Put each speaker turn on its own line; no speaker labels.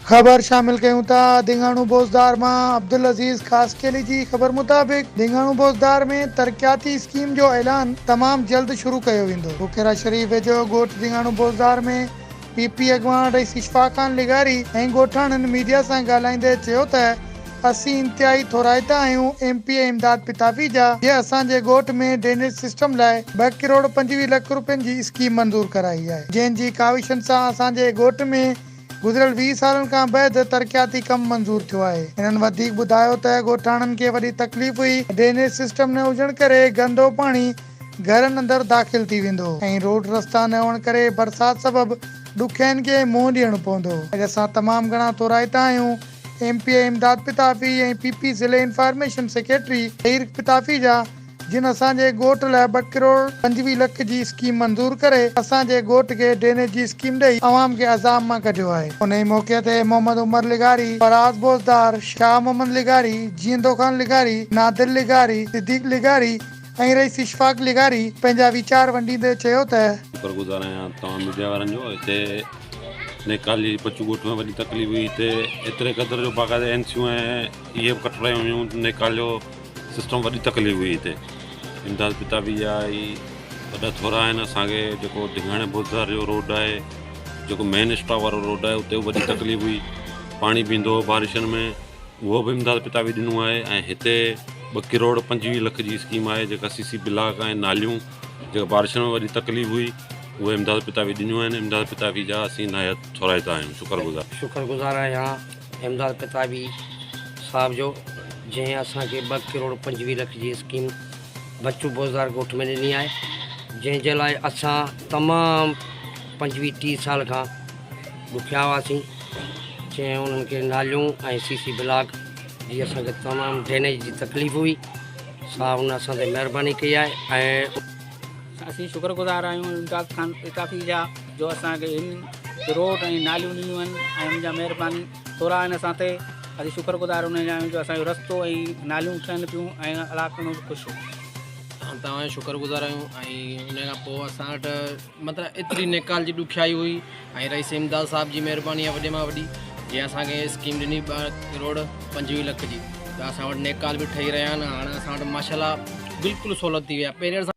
खबर शामिल कयूं था dhingano बोज़दार मां अब्दुल अज़ीज़ खास केली जी ख़बर मुताबिक़ dhingano बोज़दार में तरक़ियाती स्कीम जो ऐलान तमाम जल्द शुरू कयो वेंदो। बुखेरा शरीफ वेझो ॻोठ dhingano बोज़दार में पीपी अॻवान रईस इशफ़ाक़ खान लिगारी ऐं ॻोठाणनि मीडिया सां ॻाल्हाईंदे चयो त असीं इंतिहाई थोराइता आहियूं एमपी इमदाद पिताफ़ी जा जे असांजे ॻोठ में ड्रेनेज सिस्टम लाइ 2 करोड़ 25 लख रुपयनि जी स्कीम मंज़ूर कराई आहे, जंहिंजी काविशनि सां असांजे ॻोठ में गुज़िरियल 20 सालनि खां बैदि तरक़ियाती कमु मंज़ूर थियो आहे। हिननि वधीक ॿुधायो त ॻोठाणनि खे वॾी तकलीफ़ हुई ड्रेनेज सिस्टम न हुजण करे गंदो पाणी घरनि अंदरि दाख़िल थी वेंदो ऐं रोड रस्ता न हुअण करे बरसाति सबबि ॾुखियनि खे मुंहुं ॾियणो पवंदो। अॼु असां तमामु घणा थोराइता आहियूं एमपी इमदाद पिताफ़ी ऐं पीपी ज़िले इंफॉर्मेशन सेक्रेटरी हीर पिताफ़ी जा जिन असांजे ॻोठ लाइ 2 करोड़ 25 लख जी स्कीम मंज़ूर करे असांजे ॻोठ खे ड्रेनेज जी स्कीम ॾेई अवाम खे अज़ाब मां कढियो आहे। उन ई मौक़े ते मोहम्मद उमर लिगारी, फराज़ बोज़दार, शाह मोहम्मद लिगारी, जींदो खान लिगारी, नादिर लिगारी, सिद्दीक लिगारी ऐं रईस इशफ़ाक़ लिगारी पंहिंजा वीचार वंडींदे चयो त
शुक्रगुज़ार आहियां तमाम मीडिया वारनि जो। हिते नेकाली बच्चू ॻोठ में वॾी तकलीफ़ हुई, हिते एतिरे क़दुरु जो बाक़ाइदा एनसियूं ऐं इहे बि कटरायूं हुयूं। नेकाल जो सिस्टम वॾी तकलीफ़ हुई हिते। इमदाद पिताफ़ी जा ई वॾा थोरा आहिनि। असांखे जेको dhingano बोज़दार जो रोड आहे, जेको मेन स्टॉप वारो रोड आहे, उते वॾी तकलीफ़ हुई। पाणी बीहंदो हो बारिशनि में, उहो बि इमदाद पिताफ़ी ॾिनो आहे। ऐं हिते 2 करोड़ 25 लख जी स्कीम आहे जेका सीसी ब्लॉक ऐं नालियूं जेका बारिशनि में वॾी तकलीफ़ हुई उहे इमदाद पिताफ़ी ॾिनियूं आहिनि। इमदाद पिताफ़ी जा असीं नायत थोराइता आहियूं।
शुक्रगुज़ार आहियां इमदाद पिताफ़ी साहब जो, जंहिं असांखे 2 करोड़ 25 लख जी स्कीम बच्चू बोज़दार ॻोठ में ॾिनी आहे, जंहिंजे लाइ असां तमामु 25-30 साल खां ॾुखिया हुआसीं। जंहिं उन्हनि खे नालियूं ऐं सीसी ब्लॉक जी असांखे तमामु ड्रेनेज जी तकलीफ़ हुई। साहब उन असां ते महिरबानी कई आहे ऐं
असीं शुक्रगुज़ार आहियूं इमदाद खान पिताफ़ी जा जो असांखे हिन रोड ऐं नालियूं ॾिनियूं आहिनि ऐं उनजा महिरबानी थोरा आहिनि असां ते। असीं शुक्रगुज़ार उन जा आहियूं जो असांजो रस्तो ऐं नालियूं थियनि पियूं ऐं इलाइक़े में ख़ुशि
तव्हां शुक्रगुज़ार आहियूं। ऐं उन खां पोइ असां वटि मतिलबु एतिरी नेकाल जी ॾुखियाई हुई ऐं रईस इमदाद साहब जी महिरबानी आहे वॾे मां वॾी, जीअं असांखे स्कीम ॾिनी 2 करोड़ 25 लख जी। त असां वटि नेकाल बि ठही रहिया आहिनि। हाणे असां वटि माशाल्लाह बिल्कुलु सहूलियत थी वई आहे। पहिरें